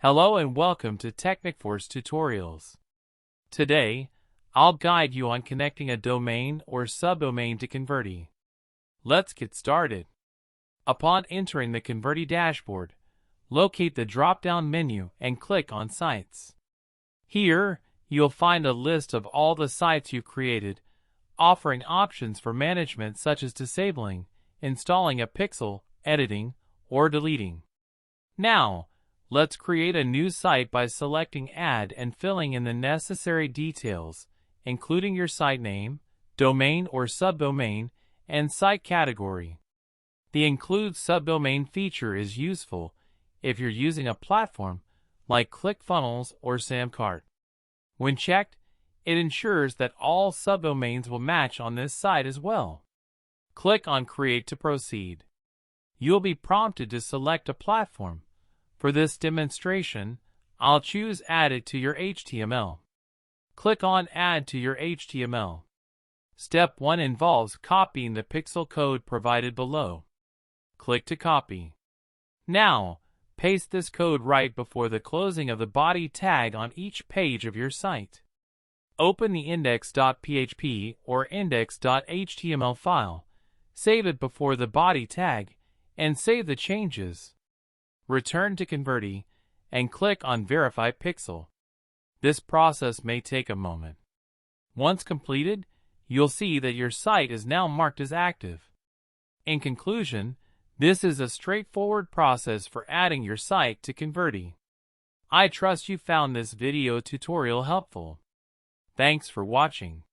Hello and welcome to Technicforce Tutorials. Today, I'll guide you on connecting a domain or subdomain to Converti. Let's get started. Upon entering the Converti dashboard, locate the drop-down menu and click on Sites. Here, you'll find a list of all the sites you created, offering options for management such as disabling, installing a pixel, editing, or deleting. Now, let's create a new site by selecting Add and filling in the necessary details, including your site name, domain or subdomain, and site category. The Include Subdomain feature is useful if you're using a platform like ClickFunnels or Samcart. When checked, it ensures that all subdomains will match on this site as well. Click on Create to proceed. You'll be prompted to select a platform. For this demonstration, I'll choose Add it to your HTML. Click on Add to your HTML. Step 1 involves copying the pixel code provided below. Click to copy. Now, paste this code right before the closing of the body tag on each page of your site. Open the index.php or index.html file, save it before the body tag, and save the changes. Return to Converti and click on Verify Pixel. This process may take a moment. Once completed, you'll see that your site is now marked as active. In conclusion, this is a straightforward process for adding your site to Converti. I trust you found this video tutorial helpful. Thanks for watching.